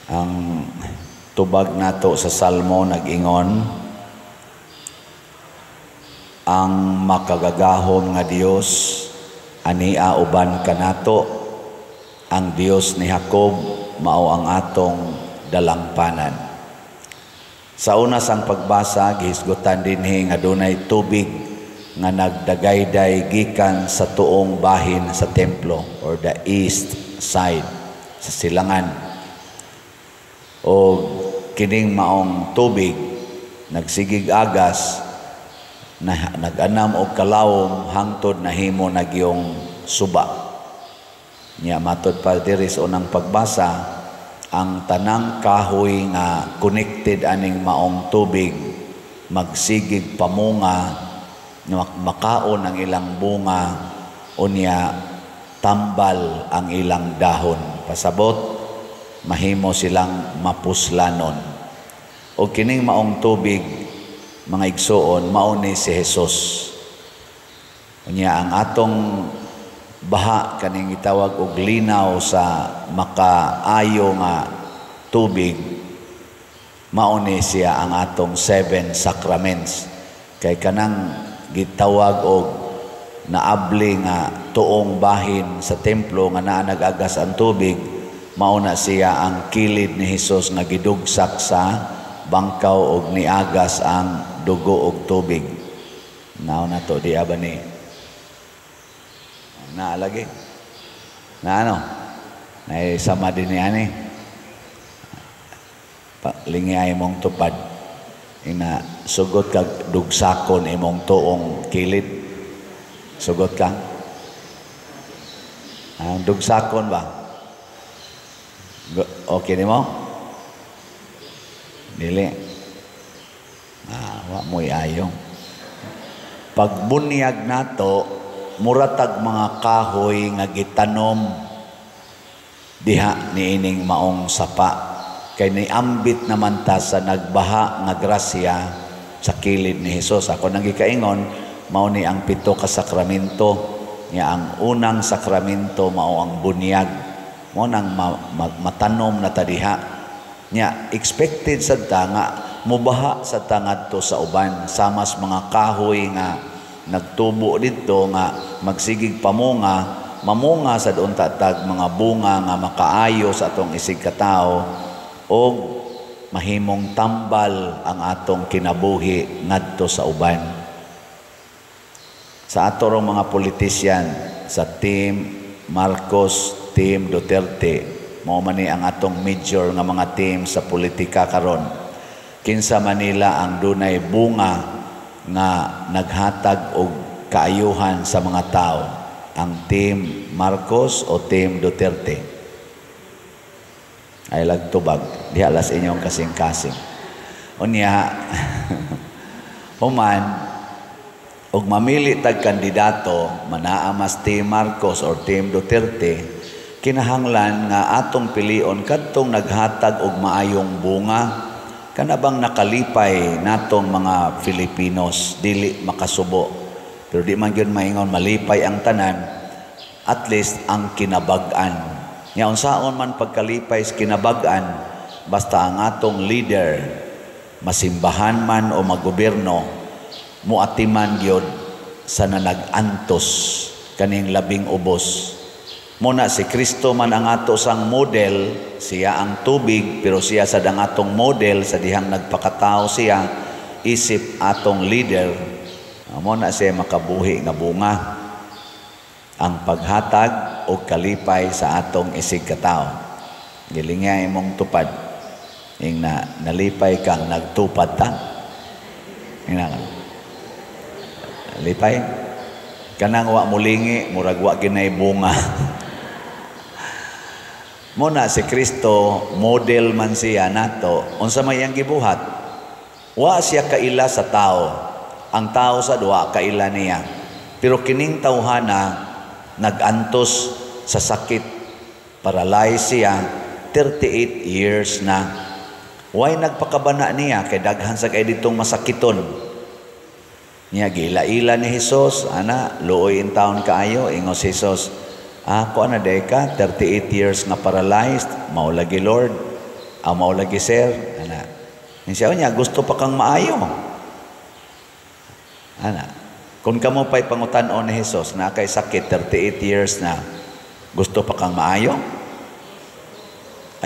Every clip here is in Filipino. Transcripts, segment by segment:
Ang tubag nato sa Salmo nag-ingon, ang makagagahom nga Dios ania uban kanato, ang Dios ni Jacob mao ang atong dalangpanan. Sa una sang pagbasa gihisgutan dinhi nga dunay tubig nga nagdagayday gikan sa tuong bahin sa templo or the east side sa silangan. O kining maong tubig nagsigig agas na nag-anam og kalawom hangtod nahimo nagyong suba. Nya matod pa diri sa unang pagbasa, ang tanang kahoy nga connected aning maong tubig magsigig pamunga, makaon ang ilang bunga, unya tambal ang ilang dahon. Pasabot mahimo silang mapuslanon. O kining maong tubig, mga igsoon, mao ni si Jesus. Unya ang atong baha kaning gitawag og linaw sa makaayo nga tubig, mao ni siya ang atong 7 sacraments. Kay kanang gitawag og naabli nga tuong bahin sa templo nga naa nag-agas ang tubig, mauna siya ang kilid ni Jesus nga gidugsak sa bangkaw og niagas ang dugo og tubig. Nauna to di ba ni naalagi na ano na sama din ni ani lingay mong tupad ina sugot kag dugsakon imong tuong kilid, sugot ka ang dugsakon ba? Okay ni mo? Dili. Wa mo'y ayong. Pagbunyag nato, muratag mga kahoy nga gitanom diha ni ining maong sapa. Kay niambit naman ta sa nagbaha nga grasya sa kilid ni Jesus. Ako nang gikaingon, mao ni ang 7 ka sakramento. Nga ang unang sakramento mao ang bunyag. Mo nang matanom na tadiha nya expected sad ta nga mubaha sa tangadto sa uban samas mga kahoy nga nagtubo didto nga magsigig pamunga, mamunga sa doon tatag mga bunga nga makaayo sa atong isig katao og mahimong tambal ang atong kinabuhi ngadto sa uban. Sa ato rong mga politisyan sa Team Marcos, Team Duterte, mao man ni ang atong major nga mga team sa politika karon. Kinsa Manila ang dunay bunga nga naghatag og kaayuhan sa mga tao, ang Team Marcos o Team Duterte? Ay lagtubag, diha las inyong kasing-kasing. Unya, human, og mamili tag kandidato, manaa mas Team Marcos or Team Duterte, kinahanglan nga atong pilion kadtong naghatag og maayong bunga, kanabang nakalipay natong mga Filipinos, dili makasubo. Pero di man gyud maingon malipay ang tanan, at least ang kinabag-an. Nya unsaon man pagkalipay sa kinabag-an, basta ang atong leader, masimbahan man o maggobyerno, muatiman gyud sa nanag-antos kaning labing ubos. Muna si Kristo man ang ato sang model, siya ang tubig, pero siya sa dang atong model sa dihang nagpakatao siya, isip atong leader. Muna siya makabuhi nga bunga, ang paghatag o kalipay sa atong isig katao. Gilingay mong tupad, ing nalipay kang nagtupad ta. Lipay, kanang wa mulingi, murag wa ginay bunga. Muna si Kristo, model man siya nato, unsa may ang gibuhat, wa siya kaila sa tao. Ang tao sa duwa kaila niya. Pero kining tawhana nagantos sa sakit, paralyzed siya, 38 years na. Why nagpakabana niya kay daghan sa kay ditong masakiton. Niya gila-ila ni Jesus, ana, luoy in town kaayo, ingos Jesus. Ako ana day ka, 38 years nga paralyzed, maulagi Lord. Mao lagi sir, ana. Siya niya gusto pa kang maayo. Ana. Kung kamo pa'y pangutan-on ni Jesus na kay sakit 38 years na, gusto pa kang maayo?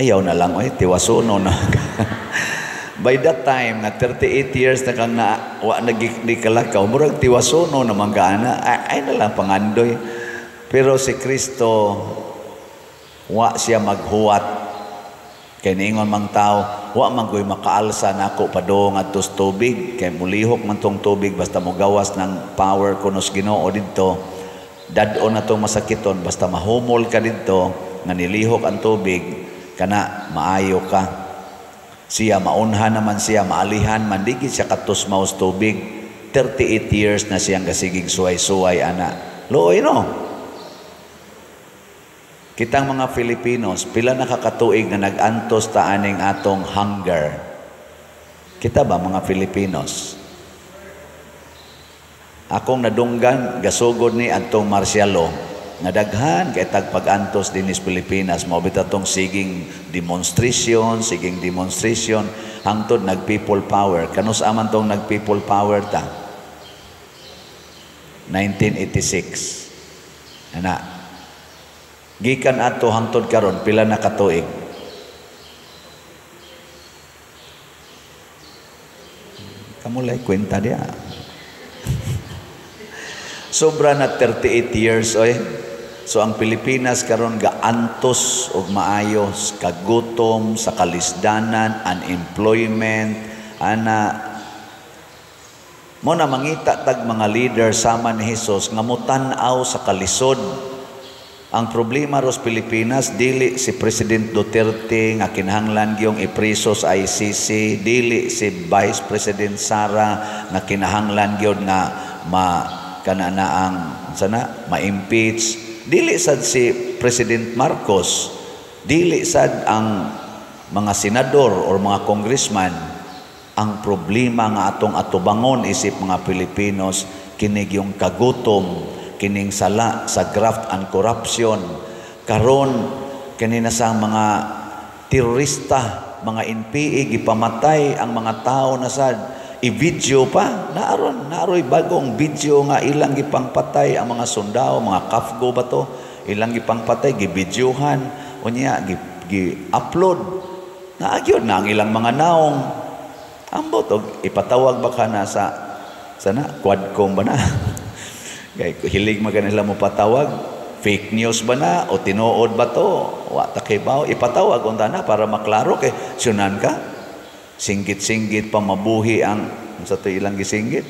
Ayaw na lang, tiwasuno na. By that time, na 38 years na kang nagikalakaw, murag tiwasuno na manggana, ay na lang pangandoy. Pero si Kristo, wa siya maghuwat. Kaya niingon mang tao, wa man ko'y makaalsa na ako padong at tos tubig. Kaya mulihok man tong tubig, basta mo gawas ng power kunos Ginoo dito. Dadon na tong masakiton, basta mahumol ka dito, nga nilihok ang tubig, kana maayo ka. Siya, maunhan naman siya, maalihan, mandigit siya katos maus tubig. 38 years na siyang gasigig suway-suway, ana. Looy, no? Kitang mga Filipinos, pila nakakatuig na nag-antos ta aning atong hunger. Kita ba mga Filipinos? Akong nadunggan, gasugod ni atong Marcialo, nadaghan kay tag pag-antos din sa Pilipinas, maubita tong siging demonstration, hangtod nag-people power. Kanus aman tong nag-people power ta? 1986. Ana. Gikan ato hangtod karon pila na katuig. Kamulay kwenta dia. Sobra na 38 years oy. So ang Pilipinas karon gaantos og maayo sa kagutom, sa kalisdanan, unemployment, ana mo na mangita tag mga leader sama ni Jesus nga mutan-aw sa kalisod. Ang problema ros Pilipinas, dili si President Duterte nga kinahanglan gyung ipriso sa ICC, dili si Vice President Sara nga kinahanglan gyud nga ma-impeach, dili sad si President Marcos, dili sad ang mga senador or mga congressman. Ang problema nga atong atubangon isip mga Pilipinos, kinig yung kagutom, kining sala sa graft and corruption. Karon kanina sa mga terorista, mga NPA gipamatay ang mga tao na sad i-video pa naaroy bagong video nga ilang gipangpatay ang mga sundao, mga kafgo ba to, ilang gipangpatay gibidyohan unya gi-upload na agyod na ang ilang mga naong ambot og ipatawag ba ka na sa sana quadcom ba na. Kaya hilig maganila mo patawag, fake news ba na o tinuod ba to? Wa ta kay bawo ipatawag unta na para maklaro kay sunan ka. Singgit-singgit pa mabuhi ang sa to ilang gisinggit.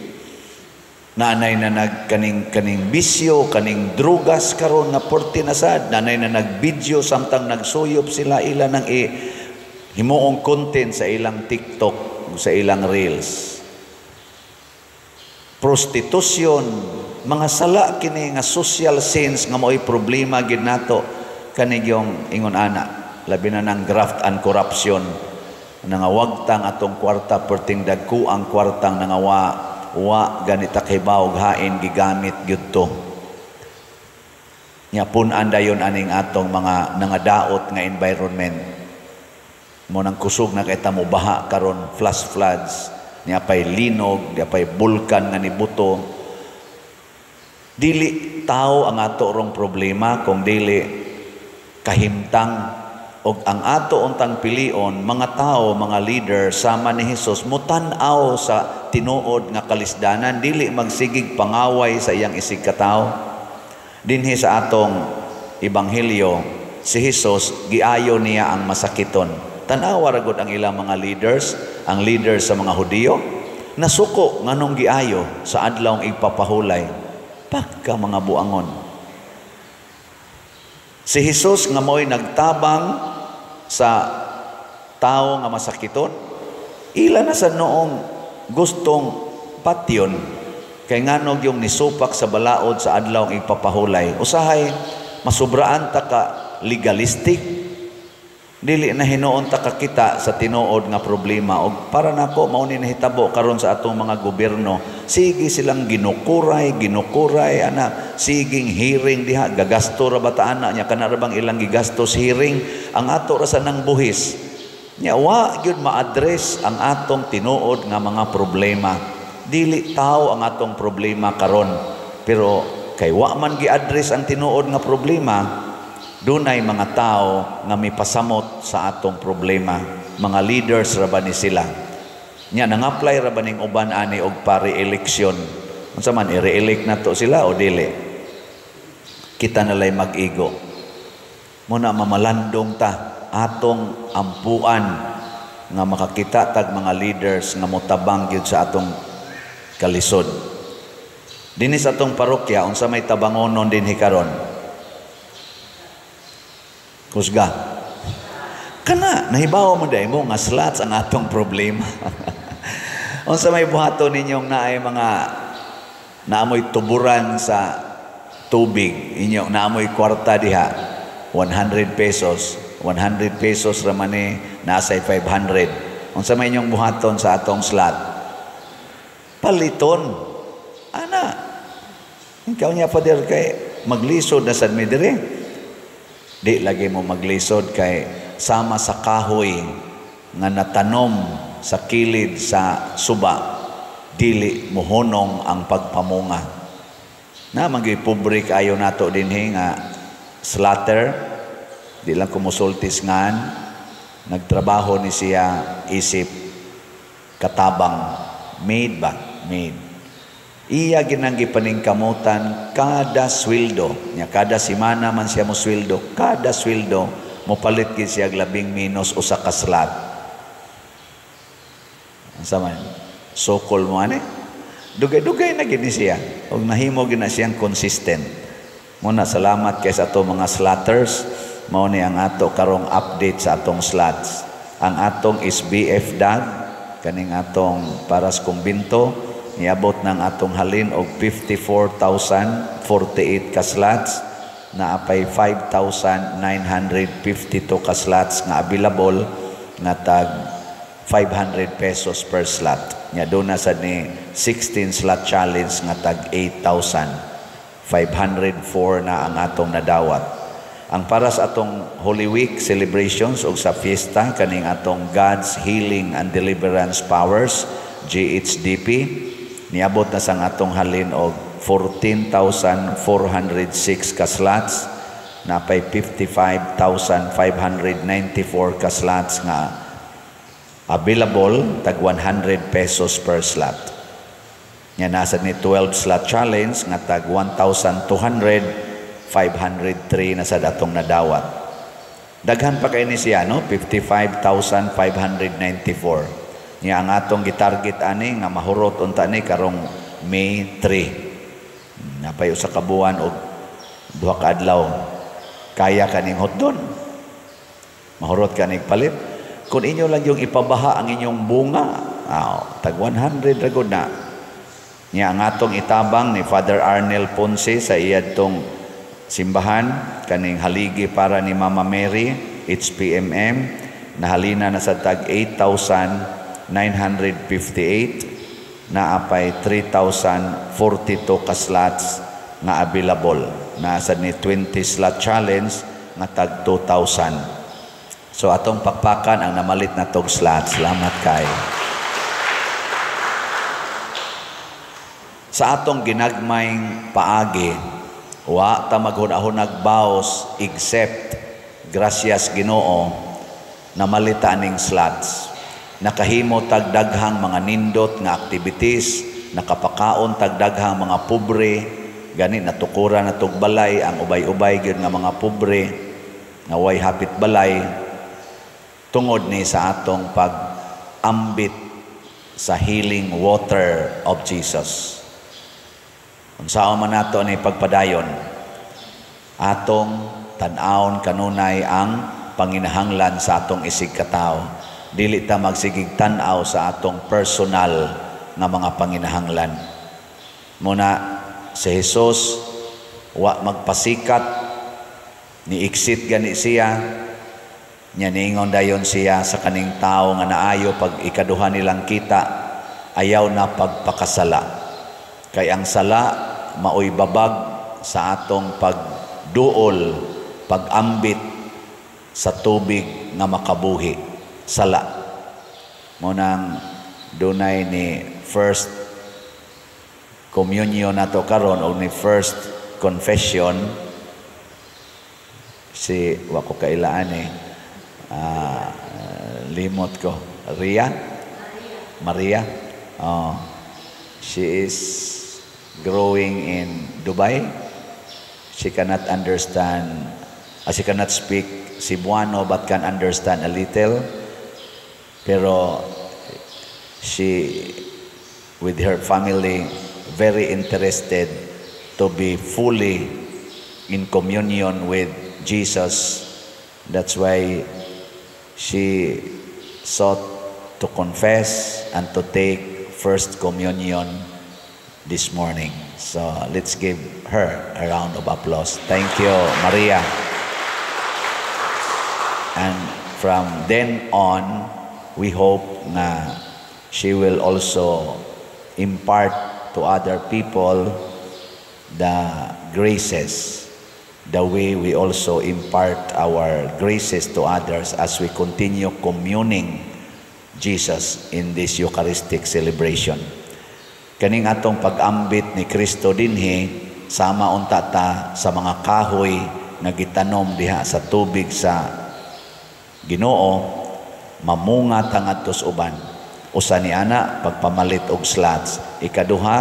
Nanay na kaning bisyo, kaning drugas karon na porti na sad, nanay na nag-video samtang nagsuyop sila ila ng himuong content sa ilang TikTok, sa ilang Reels. Prostitution, mga sala kini nga social sins nga mo'y problema gid nato kanig yung ingon ana labi na ng graft and corruption nangawagtang atong kwarta perting dagku ang kwartang nangawa ganita kay bawog hain gigamit gyud to nya pun-an dayon aning atong mga nangadaot nga environment mo nang kusog na kay ta mo baha karon flash floods nya pay linog nya pay bulkan nga nibuto. Dili tao ang ato rong problema kung dili kahimtang og ang ato untang pilion mga tao, mga leader sama ni Jesus mutan-aw sa tinuod nga kalisdanan, dili magsigig pangaway sa iyang isig katao. Dinhi sa atong ebanghelyo si Jesus giayo niya ang masakiton. Tan-awa ra gud ang ilang mga leaders, ang leaders sa mga Hudiyo nasuko nganong giayo sa adlawng ipapahulay. Pagka mga buangon. Si Jesus nga mo'y nagtabang sa tao nga masakiton, ila na sa noong gustong patyon, kay nganog yung nisupak sa balaod sa adlaw ng ipapahulay. Usahay, masubraan ta ka legalistic, dili na hinuon ta ka kita sa tinuod nga problema. O para nako mauni na hitabo karon sa atong mga gobyerno, sige silang ginukuray ana siging hearing diha gagasto ra bata ana nya kana ra bang ilang gigastos hearing ang ato ra sa nang buhis Nya wa gyud ma-address ang atong tinuod nga mga problema. Dili tao ang atong problema karon, pero kay wa man gi-address ang tinuod nga problema, dunay mga tao nga mipasamot sa atong problema. Mga leaders ra ba ni sila? Nya nang-apply ra ba ning uban ani og pa-re-election? Unsa man i-re-elect nato sila o dili? Kita nalay mag-igo. Muna mamalandong ta atong ampuan nga makakita tag mga leaders nga motabang gyud sa atong kalisod. Dinhi sa atong parokya unsa may tabangonon dinhi karon? Kusga. Kana nahibaw mo day mo nga slots ang atong problema. Unsa may buhaton ninyong naay mga naamoy tuburan sa tubig, inyo naamoy kwarta diha 100 pesos. 100 pesos ramani nasay 500. Unsa may inyong buhaton sa atong slot? Paliton. Ana. Ikaw niya pader kay maglisod na sad mi dire. Di lagi mo maglisod kay sama sa kahoy nga natanom sa kilid sa suba, dili mohonong ang pagpamunga. Na magipublic ayo nato dinhi nga slaughter. Di lang kumusultis ngan, nagtrabaho ni siya isip katabang, made ba? Made. Iya ginanggi paningkamutan kada sweldo, nya kada semana man siya mo sweldo, kada sweldo mo palit gid siya labing minus usa ka slot. Unsa man? Sokol mo ani? Dugay-dugay na gid ni siya. Og nahimo gid na siyang consistent. Muna salamat kay sa ato mga slaughters. Mao ni ang ato karong update sa atong slots. Ang atong SBF DAG kaning atong paras kumbinto niabot ng atong halin og 54,048 ka slots, na apay 5,952 ka slots nga available nga tag 500 pesos per slot. Nya do na sad ni 16 slot challenge nga tag 8,504 na ang atong nadawat. Ang para sa atong Holy Week celebrations o sa fiesta kaning atong God's Healing and Deliverance Powers GHDP niabot na sang atong halin og 14,406 ka slots, na pay 55,594 ka slots nga available tag 100 pesos per slot. Nya nasa ni 12 slot challenge nga tag 1,200, 503 na sa datong nadawat. Daghan pa kay ni siya, no? 55,594. Niya ang atong gitarget ani nga mahurot unta ni karong May 3. Napayo sa kabuan og duha ka adlaw. Kaya kaning hotdon. Mahurot kaning palit. Kung inyo lang yung ipabaha ang inyong bunga, tag 100 ragod na. Niya ang atong itabang ni Father Arnel Ponce sa iyadtong simbahan kaning haligi para ni Mama Mary HPMM na halina na sa tag 8,958, na apay 3,042 ka slots na available, na sa ni 20 slot challenge nga tag 2,000. So atong pakpakan ang namalit na tog slots. Salamat kay sa atong ginagmayng paagi. Wa ta maghunahunag baos except gracias Ginoo na malita ning slots. Nakahimo tag daghang mga nindot nga activities, nakapakaon tag daghang mga pobre, gani natukuran na tog balay ang ubay-ubay gyud nga mga pobre nga way hapit balay tungod ni sa atong pag-ambit sa healing water of Jesus. Unsaon man nato ni pagpadayon, atong tan-awon kanunay ang panginahanglan sa atong isig katao. Dili ta magsigig tan-aw sa atong personal nga mga panginahanglan. Muna si Jesus wa magpasikat, ni exit gani siya, nya niingon dayon siya sa kaning tao nga naayo pag ikaduha nilang kita, ayaw na pagpakasala. Kay ang sala maoy babag sa atong pagduol, pag-ambit sa tubig nga makabuhi. sala. Munang dunay ni first communion nato karon o ni first confession si wako kailaan limot ko Maria. She is growing in Dubai. She cannot speak Cebuano but can understand a little. Pero she, with her family, very interested to be fully in communion with Jesus. That's why she sought to confess and to take First Communion this morning. So let's give her a round of applause. Thank you, Maria. And from then on, we hope na she will also impart to other people the graces, the way we also impart our graces to others as we continue communing Jesus in this Eucharistic celebration. Kaning atong pag-ambit ni Kristo dinhi, sama unta ta sa mga kahoy nga gitanom diha sa tubig sa Ginoo, mamunga tangadtos uban. Usa ni ana pagpamalit og slots. Ikaduha,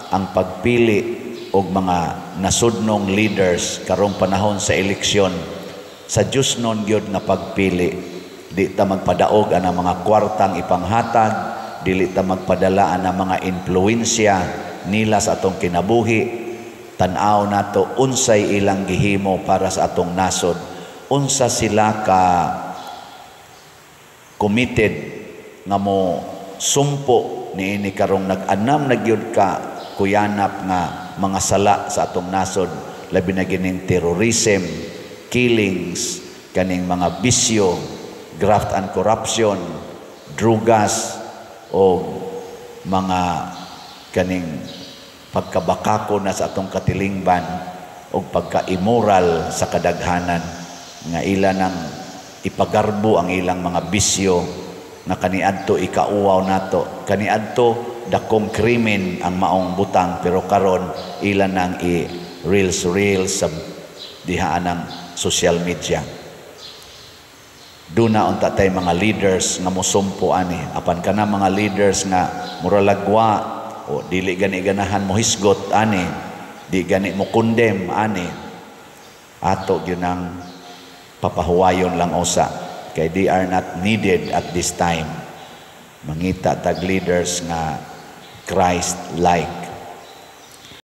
ang pagpili og mga nasudnong leaders karong panahon sa eleksyon. Sa Dios non gyud nga pagpili. Di ta magpadaog ang mga kwartang ipanghatag, dili ta magpadala ang mga influensya nila sa atong kinabuhi. Tan-aw nato unsay ilang gihimo para sa atong nasod. Unsa sila ka committed nga mo sumpo niini karong nag-anam na gyud ka kuyanap nga mga sala sa atong nasod, labi na gining terrorism, killings, kaning mga bisyo, graft and corruption, drugas, o mga kaning pagkabakako na sa atong katilingban o pagka-immoral sa kadaghanan nga ila nang ipagarbo ang ilang mga bisyo na kaniadto ikauwaw nato, kaniadto dakong krimen ang maong butang, pero karon ila nang i-reels sa dihaan ng social media. Duna unta tay mga leaders nga mosumpo ani, apan kana mga leaders nga muralagwa o dili gani ganahan mo hisgot ani, di gani mo condemn ani, ato gyud ang papahuwayon lang usa, kay they are not needed at this time. Mangita tag leaders nga Christ-like.